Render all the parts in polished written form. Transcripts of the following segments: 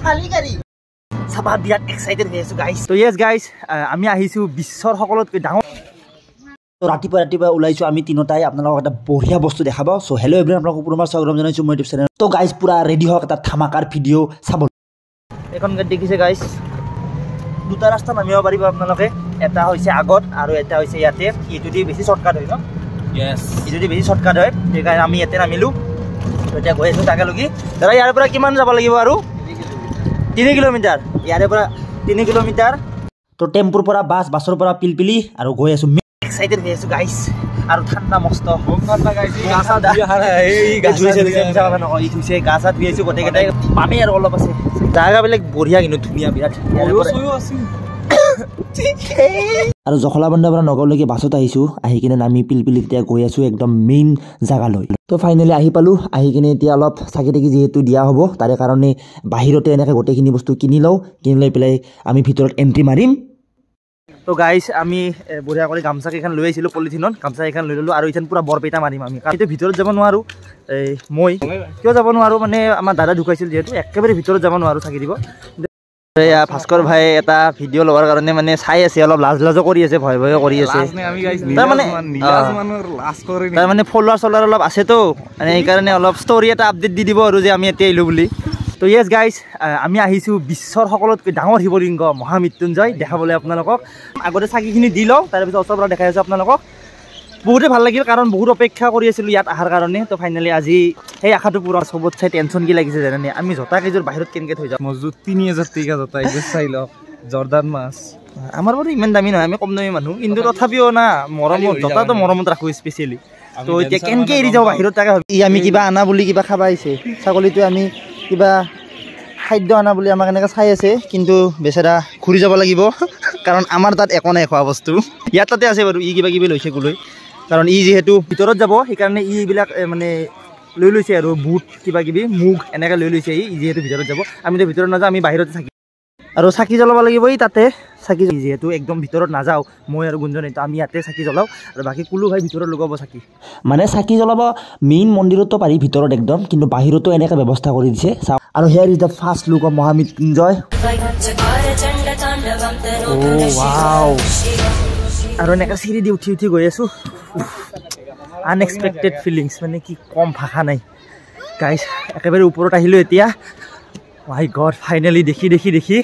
খালি গাড়ী চাবা বিৰাট এক্সাইটেড হৈ আছো গাইছ তো ইয়েছ গাইছ আমি আহিছো বিশ্বৰ সকলোতকৈ ডাঙৰ তো ৰাতিপুৱা ওলাইছো আমি তিনিটাই আপোনালোকক এটা বঢ়িয়া বস্তু দেখাব সো হেল্ল' এভৰিৱান আপোনালোকক পুনৰ স্বাগতম জনাইছো মোৰ ইউটিউব চেনেল তো গাইছ পুৰা ৰেডি হওক এটা ধামাকাৰ ভিডিঅ' চাব এখন গাড়ী দেখিছে গাইছ দুটা ৰাস্তা নামিব পাৰিব আপোনালোকে এটা হৈছে আগত আৰু এটা হৈছে ইয়াতে এইটো দি বেছি শৰ্টকাট হয় ন ইয়েছ এইটো দি বেছি শৰ্টকাট হয় সেইকাৰণে আমি ইয়াতে নামিলো এতিয়া গৈ আছো তাকেলৈকে দাদা ইয়াৰ পৰা কিমান যাব লাগিব আৰু 3 কিলোমিটাৰ ইয়াৰে পৰা 3 কিলোমিটাৰ তো টেম্পুৰ পৰা বাছৰ পৰা পিলপিলি আৰু গৈ আছো এক্সাইটেড হৈ আছো গাইছ আৰু ঠাণ্ডা মস্ত ঠাণ্ডা গাইছ গাছা এই গাছা ধুই আছো গোটেইকেইটাই পানী আৰু অলপ আছে জাগাবিলাক বঢ়িয়া কিন্তু ধুনীয়া বিৰাট আৰু জখলাবন্ধাৰ পৰা নগাঁওলৈকে বাছত আহিছো আহি কিনে নামি পিলপিলি এতিয়া গৈ আছো একদম মেইন জাগালৈ তো ফাইনেলি আহি পালো আহি কিনে এতিয়া অলপ চাকি টাকি যিহেতু দিয়া হ'ব তাৰে কাৰণে বাহিৰতে এনেকৈ গোটেইখিনি বস্তু কিনি লৈ পেলাই আমি ভিতৰত এণ্ট্ৰি মাৰিম তো গাইছ আমি বঢ়িয়া কৰি গামছা কেইখন লৈ আহিছিলোঁ পলিথিনত গামছা কেইখন লৈ ল'লোঁ আৰু এইখন পূৰা বৰপেটা মাৰিম আমি কাৰণ ভিতৰত যাব নোৱাৰোঁ মই কিয় যাব নোৱাৰোঁ মানে আমাৰ দাদা ঢুকাইছিল যিহেতু একেবাৰে ভিতৰত যাব নোৱাৰোঁ চাকি দিব এয়া ভাস্কৰ ভাই এটা ভিডিঅ' লোৱাৰ কাৰণে মানে চাই আছে অলপ লাজো কৰি আছে ভয় কৰি আছে তাৰমানে ফলোৱাৰ চলোৱাৰ অলপ আছেতো মানে সেইকাৰণে অলপ ষ্টৰি এটা আপডেট দি দিব আৰু যে আমি এতিয়া আহিলোঁ বুলি তো ইয়েছ গাইছ আমি আহিছোঁ বিশ্বৰ সকলোতকৈ ডাঙৰ শিৱলিংগ মহামৃত্যুঞ্জয় দেখাবলৈ আপোনালোকক আগতে চাকিখিনি দি লওঁ তাৰপিছত ওচৰৰ পৰা দেখাই আছোঁ আপোনালোকক বহুতে ভাল লাগিল কাৰণ বহুত অপেক্ষা কৰি আছিলোঁ ইয়াত অহাৰ কাৰণে তো ফাইনেলি আজি সেই আশাটো পূৰা চবত চাই টেনশ্যন কি লাগিছে জানে আমি জোতা কেইযোৰ বাহিৰত কেনেকৈ থৈ যাওঁ মজুত 3000 টকা জোতা এইযোৰ চাই লওক জৰ্দান মাছ আমাৰ বাৰু ইমান দামী নহয় আমি কম দামী মানুহ কিন্তু তথাপিও না মৰমত জোতাটো মৰমত ৰাখোঁ স্পেচিয়েলি তো এতিয়া কেনেকৈ এৰি যাওঁ বাহিৰত তাকে ভাবি আমি কিবা আনা বুলি কিবা খাব আহিছে ছাগলীটোৱে আমি কিবা খাদ্য আনা বুলি আমাক এনেকৈ চাই আছে কিন্তু বেচেৰা ঘূৰি যাব লাগিব কাৰণ আমাৰ তাত একো নাই খোৱা বস্তু ইয়াত তাতে আছে বাৰু ই কিবা কিবি লৈছে গলৈ কাৰণ ই যিহেতু ভিতৰত যাব সেইকাৰণে এইবিলাক মানে লৈ লৈছে আৰু বুট কিবা কিবি মুগ এনেকৈ লৈ লৈছে ই যিহেতু ভিতৰত যাব আমিতো ভিতৰত নাযাওঁ আমি বাহিৰতে থাকি আৰু চাকি জ্বলাব লাগিব এই তাতে চাকি যিহেতু একদম ভিতৰত নাযাওঁ মই আৰু গুঞ্জনে আমি ইয়াতে চাকি জ্বলাওঁ আৰু বাকী কুলু ভাই ভিতৰত লগাব চাকি মানে চাকি জ্বলাব মেইন মন্দিৰতো পাৰি ভিতৰত একদম কিন্তু বাহিৰতো এনেকৈ ব্যৱস্থা কৰি দিছে চাওক আৰু here is the first look of Mahamrityunjay আৰু এনেকৈ চিৰি দি উঠি গৈ আছোঁ আনএক্সপেক্টেড ফিলিংছ মানে কি কম ভাষা নাই গাইছ একেবাৰে ওপৰত আহিলোঁ এতিয়া মাই গড ফাইনেলি দেখি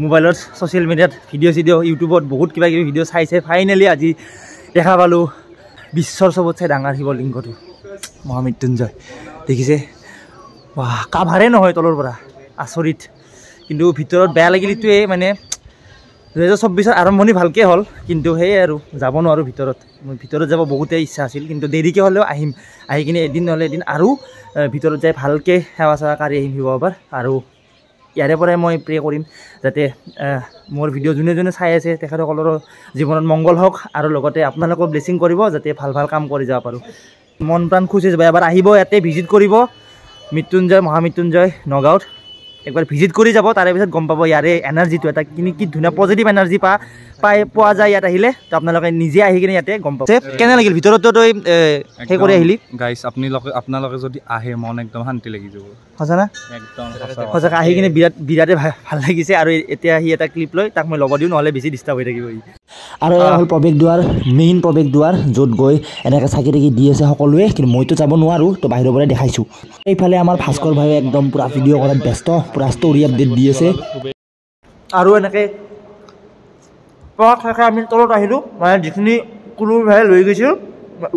মোবাইলত ছ'চিয়েল মিডিয়াত ভিডিঅ' ইউটিউবত বহুত কিবা কিবি ভিডিঅ' চাইছে ফাইনেলি আজি দেখা পালোঁ বিশ্বৰ চবতছে ডাঙৰ শিৱলিংগটো মহামৃত্যুঞ্জয় দেখিছে বাহ কাভাৰে নহয় তলৰ পৰা আচৰিত কিন্তু ভিতৰত বেয়া লাগিল এইটোৱে মানে 2024 আৰম্ভণি ভালকৈ হ'ল কিন্তু সেয়ে আৰু যাব নোৱাৰোঁ ভিতৰত যাব বহুতেই ইচ্ছা আছিল কিন্তু দেৰিকৈ হ'লেও আহিম আহি কিনে এদিন নহ'লে এদিন আৰু ভিতৰত যাই ভালকৈ সেৱা চেৱা কৰি আহিম শিৱবাৰ আৰু ইয়াৰে পৰাই মই প্ৰে কৰিম যাতে মোৰ ভিডিঅ' যোনে চাই আছে তেখেতসকলৰ জীৱনত মংগল হওক আৰু লগতে আপোনালোকক ব্লেছিং কৰিব যাতে ভাল কাম কৰি যাব পাৰোঁ মন প্ৰাণ খুচি যাব এবাৰ আহিব ইয়াতে ভিজিট কৰিব মহামৃত্যুঞ্জয় নগাঁৱত একবাৰ ভিজিট কৰি যাব তাৰে পিছত গম পাব ইয়াৰে এনাৰ্জিটো এটা কি ধুনীয়া পজিটিভ এনাৰ্জি পোৱা যায় ইয়াত আহিলে তো আপোনালোকে নিজে আহি কিনে ইয়াতে গম পাব কেনে লাগিল ভিতৰতো তই সেই কৰি আহিলি গাইছ আপোনালোকে যদি আহে মন একদম শান্তি লাগি যাব সঁচা একদম সঁচাকৈ আহি কিনে বিৰাটেই ভাল লাগিছে আৰু এতিয়া সি এটা ক্লিপ লৈ তাক মই ল'ব দিওঁ নহ'লে বেছি ডিষ্টাৰ্ব হৈ থাকিব আৰু এয়া হ'ল প্ৰৱেশদ্বাৰ মেইন প্ৰৱেশদ্বাৰ য'ত গৈ এনেকৈ চাকি টাকি দি আছে সকলোৱে কিন্তু মইতো যাব নোৱাৰোঁ তো বাহিৰৰ পৰাই দেখাইছোঁ এইফালে আমাৰ ভাস্কৰ ভাই একদম পূৰা ভিডিঅ' কৰাত ব্যস্ত পূৰা ষ্টৰি আপডেট দি আছে আৰু এনেকৈ আমি তলত আহিলোঁ মানে যিখিনি কুলু ভাই লৈ গৈছিল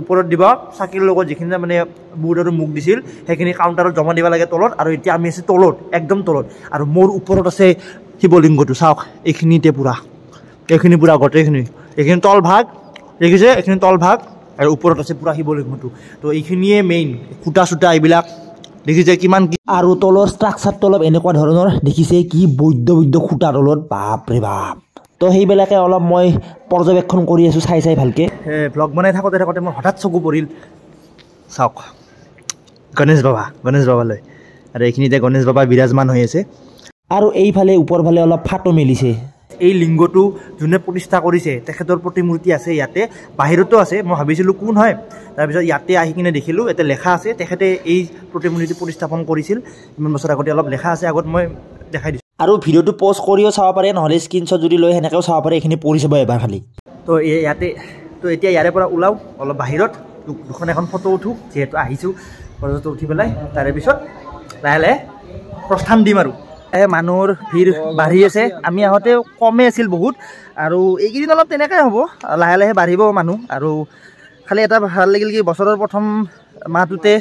ওপৰত দিব চাকিৰ লগত যিখিনি মানে বুট আৰু মুগ দিছিল সেইখিনি কাউণ্টাৰত জমা দিব লাগে তলত আৰু এতিয়া আমি আছোঁ তলত একদম তলত আৰু মোৰ ওপৰত আছে শিৱলিংগটো চাওক এইখিনি পূৰা গোটেইখিনি এইখিনি তলভাগ দেখিছে এইখিনি তলভাগ আৰু ওপৰত আছে পূৰা শিৱলিংগটো তো এইখিনিয়ে মেইন খুটা চুটা এইবিলাক দেখিছে কিমান কি আৰু তলৰ ষ্ট্ৰাকচাৰটো অলপ এনেকুৱা ধৰণৰ দেখিছে কি বৈদ্য খুটা তলত বাপৰে বাপ তো সেইবিলাকে অলপ মই পৰ্যবেক্ষণ কৰি আছোঁ চাই ভালকৈ ভ্লগ বনাই থাকোঁতে মোৰ হঠাৎ চকু পৰিল চাওক গণেশ বাবালৈ আৰু এইখিনিতে গণেশ বাবা বিৰাজমান হৈ আছে আৰু এইফালে ওপৰফালে অলপ ফাটো মেলিছে এই লিংগটো যোনে প্ৰতিষ্ঠা কৰিছে তেখেতৰ প্ৰতিমূৰ্তি আছে ইয়াতে বাহিৰতো আছে মই ভাবিছিলোঁ কোন হয় তাৰপিছত ইয়াতে আহি কিনে দেখিলোঁ ইয়াতে লেখা আছে তেখেতে এই প্ৰতিমূৰ্তি প্ৰতিস্থাপন কৰিছিল ইমান বছৰ আগতে অলপ লেখা আছে আগত মই দেখাই দিছোঁ আৰু ভিডিঅ'টো পজ কৰিও চাব পাৰে নহ'লে স্ক্ৰীনশ্বট যদি লৈ সেনেকৈও চাব পাৰে এইখিনি পঢ়ি চাব এবাৰ খালি তো এতিয়া ইয়াৰে পৰা ওলাওঁ অলপ বাহিৰত দুখন এখন ফটো উঠোঁ যিহেতু আহিছোঁ ফটোটো উঠি পেলাই তাৰে পিছত লাহে লাহে প্ৰস্থান দিম আৰু মানুহৰ ভিৰ বাঢ়ি আছে আমি আহোঁতে কমেই আছিল বহুত আৰু এইকেইদিন অলপ তেনেকৈ হ'ব লাহে লাহে বাঢ়িব মানুহ আৰু খালি এটা ভাল লাগিল কি বছৰৰ প্ৰথম মাহটোতে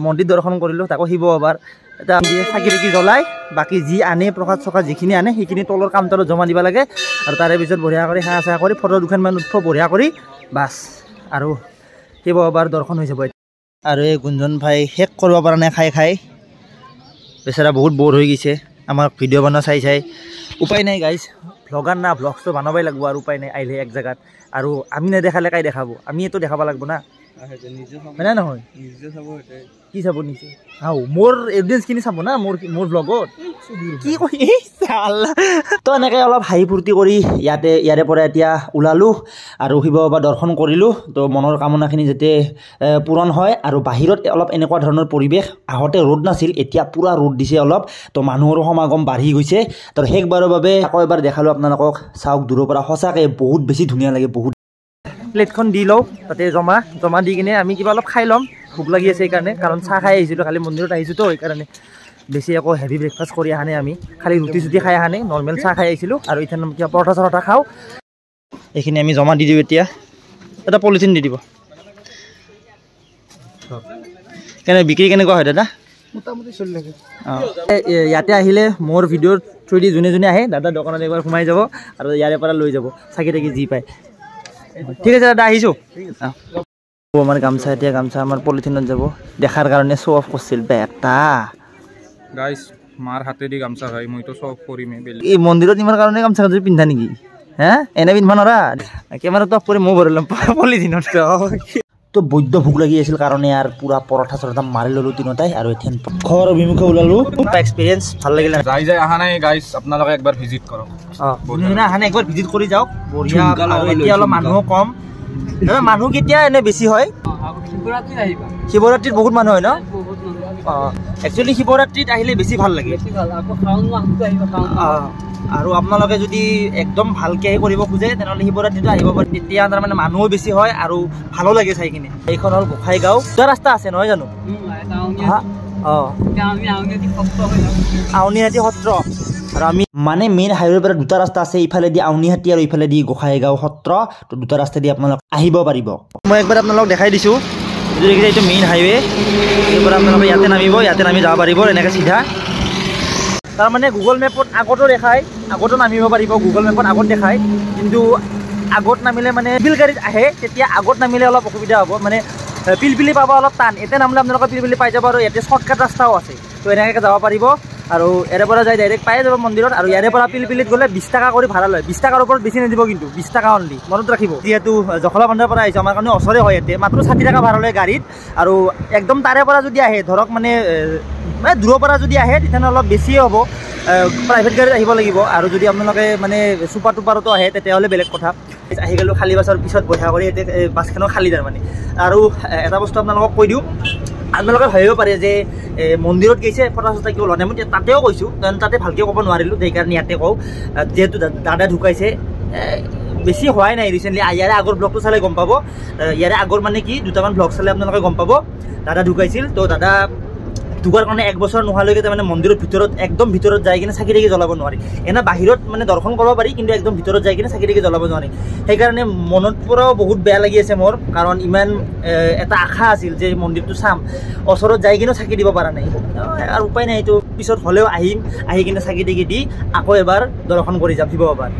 মন্দিৰ দৰ্শন কৰিলোঁ তাকো শিৱ বাবাৰ এটা চাকি তাকি জ্বলাই বাকী যি আনে প্ৰসাদ চসাদ যিখিনি আনে সেইখিনি তলৰ কাউণ্টাৰত জমা দিব লাগে আৰু তাৰে পিছত বঢ়িয়া কৰি সেৱা চেৱা কৰি ফটো দুখনমান উঠব বঢ়িয়া কৰি বাছ আৰু শিৱ বাবাৰ দৰ্শন হৈ যাব আৰু এই গুঞ্জন ভাই শেষ কৰিব পৰা নাই খাই বেচাৰা বহুত বৰ হৈ গৈছে আমাক ভিডিঅ' বনোৱা চাই উপায় নাই গাইজ ভ্লগাৰ না ভ্লগছটো বনাবই লাগিব আৰু উপায় নাই আহিলে এক জেগাত আৰু আমি নেদেখালে কাই দেখাব আমি এইটো দেখাব লাগিব না হয় নহয় কি চাব নিছে মোৰ এভিডেঞ্চখিনি চাব না মোৰ ভ্লগত কি কৈ তো এনেকৈ অলপ হাঁহি ফূৰ্তি কৰি ইয়াৰে পৰা এতিয়া ওলালোঁ আৰু শিৱ বাবা দৰ্শন কৰিলোঁ তো মনৰ কামনাখিনি যাতে পূৰণ হয় আৰু বাহিৰত অলপ এনেকুৱা ধৰণৰ পৰিৱেশ আহোঁতে ৰ'দ নাছিল এতিয়া পূৰা ৰ'দ দিছে অলপ তো মানুহৰো সমাগম বাঢ়ি গৈছে তো শেষবাৰৰ বাবে আকৌ এবাৰ দেখালোঁ আপোনালোকক চাওক দূৰৰ পৰা সঁচাকৈ বহুত বেছি ধুনীয়া লাগে বহুত প্লেটখন দি লওঁ তাতে জমা দি কিনে আমি কিবা অলপ খাই ল'ম ভোক লাগি আছে সেইকাৰণে কাৰণ চাহ খাই আহিছিলোঁ খালি মন্দিৰত আহিছোঁ তো সেইকাৰণে বেছি আকৌ হেভি ব্ৰেকফাষ্ট কৰি অহা নাই আমি খালি ৰুটি চুটি খাই অহা নাই নৰ্মেল চাহ খাই আহিছিলোঁ আৰু এতিয়া কিবা পৰঠা চৰঠা খাওঁ এইখিনি আমি জমা দি দিওঁ এতিয়া এটা পলিথিন দি দিব বিক্ৰী কেনেকুৱা হয় দাদা মোটামুটি চলি থাকে ইয়াতে আহিলে মোৰ ভিডিঅ'ৰ থ্ৰুদি যোনে আহে দাদা দোকানত একবাৰ সোমাই যাব আৰু ইয়াৰে পৰা লৈ যাব চাকি তাকি যি পায় ঠিক আছে দাদা আহিছোঁ আমাৰ গামছা আমাৰ পলিথিনত যাব দেখাৰ কাৰণে শ্ব' অফ কৰিছিল বেটা গাইছ মাৰ হাতেদি গামছা ভাই মইতো শ্ব' অফ কৰিমেই এই মন্দিৰত ইমান কাৰণে গামছা পিন্ধা নেকি হে এনে পিন্ধবা নৰা কেমেৰাটো অফ কৰি মই ভৰি ল'ম পলিথিনত তো বৈদ্য ভোক লাগি আছিল কাৰণে আৰু পুৰা পৰঠা চৰঠা মাৰি ল'লোঁ তিনিটাই আৰু এতিয়া ঘৰৰ অভিমুখে ওলালোঁ এক্সপিৰিয়েঞ্চ ভাল লাগিলে যাই অহা নাই গাইছ আপোনালোকে একবাৰ ভিজিট কৰক অহা নাই একবাৰ ভিজিট কৰি যাওক বঢ়িয়া আৰু এতিয়া অলপ মানুহো কম মানুহ কেতিয়া এনে বেছি হয় শিৱৰাত্ৰিত বহুত মানুহ হয় ন একচুৱেলি শিৱৰাত্ৰিত আহিলে বেছি ভাল লাগে আৰু আপোনালোকে যদি একদম ভালকৈ কৰিব খোজে তেনেহ'লে শিৱৰাত্ৰিটো আহিব পাৰে তেতিয়া তাৰমানে মানুহো বেছি হয় আৰু ভালো লাগে চাই কিনে এইখন হ'ল গোসাইগাঁও দুটা ৰাস্তা আছে নহয় জানো আউনীহাটী সত্ৰ আৰু আমি মানে মেইন হাইৱেৰ পৰা দুটা ৰাস্তা আছে ইফালেদি আউনীহাটী আৰু ইফালেদি গোসাইগাঁও সত্ৰ তো দুটা ৰাস্তা দি আপোনালোক আহিব পাৰিব মই একবাৰ আপোনালোকক দেখাই দিছোঁ এইটো মেইন হাইৱে ইয়াৰ পৰা আপোনালোকে ইয়াতে নামি যাব পাৰিব এনেকৈ চিধা তাৰমানে গুগল মেপত আগতো দেখায় আগতো নামিব পাৰিব গুগল মেপত আগত দেখায় কিন্তু আগত নামিলে মানে পিলপিলি গাড়ীত আহে তেতিয়া আগত নামিলে অলপ অসুবিধা হ'ব মানে পিলপিলি পাব অলপ টান এতিয়া নামিলে আপোনালোকে পিলপিলি পাই যাব আৰু ইয়াতে শ্বৰ্টকাট ৰাস্তাও আছে তো এনেকৈ যাব পাৰিব আৰু ইয়াৰে পৰা যাই ডাইৰেক্ট পাই যাব মন্দিৰত আৰু ইয়াৰে পৰা পিলপিলিত গ'লে 20 টকা কৰি ভাড়া লয় 20 টকাৰ ওপৰত বেছি নিদিব কিন্তু 20 টকা অনলি মনত ৰাখিব যিহেতু জখলাবন্ধাৰ পৰা আহিছোঁ আমাৰ কাৰণে ওচৰে হয় ইয়াতে মাত্ৰ 60 টকা ভাড়া লয় গাড়ীত আৰু একদম তাৰে পৰা যদি আহে ধৰক মানে দূৰৰ পৰা যদি আহে তেতিয়াহ'লে অলপ বেছিয়ে হ'ব প্ৰাইভেট গাড়ীত আহিব লাগিব আৰু যদি আপোনালোকে মানে চুপাৰ টুপাৰতো আহে তেতিয়াহ'লে বেলেগ কথা আহি গ'লোঁ খালী বাছৰ পিছত বঢ়িয়া কৰি এতিয়া বাছখনো খালী তাৰমানে আৰু এটা বস্তু আপোনালোকক কৈ দিওঁ আপোনালোকে ভাবিব পাৰে যে মন্দিৰত গৈছে ফটা চটা কিয় লোৱা নাই মই তাতেও কৈছোঁ তাতে ভালকৈ ক'ব নোৱাৰিলোঁ সেইকাৰণে ইয়াতে কওঁ যিহেতু দাদা ঢুকাইছে বেছি হোৱাই নাই ৰিচেণ্টলি ইয়াৰে আগৰ ব্লগটো চালে গম পাব ইয়াৰে আগৰ মানে কি দুটামান ব্লগ চালে আপোনালোকে গম পাব দাদা ঢুকাইছিল তো দাদা ঢুকাৰ কাৰণে 1 বছৰ নোহোৱালৈকে তাৰমানে মন্দিৰৰ ভিতৰত একদম ভিতৰত যাই কিনে চাকি তাকি জ্বলাব নোৱাৰি এনে বাহিৰত মানে দৰ্শন কৰিব পাৰি কিন্তু একদম ভিতৰত যাই কিনে চাকি তাকি জ্বলাব নোৱাৰি সেইকাৰণে মনত পৰাও বহুত বেয়া লাগি আছে মোৰ কাৰণ ইমান এটা আশা আছিল যে মন্দিৰটো চাম ওচৰত যাই কিনে চাকি দিব পৰা নাই আৰু উপায় নাই এইটো পিছত হ'লেও আহি কিনে চাকি তাকি দি আকৌ এবাৰ দৰ্শন কৰি যাম শিৱ বাবাৰ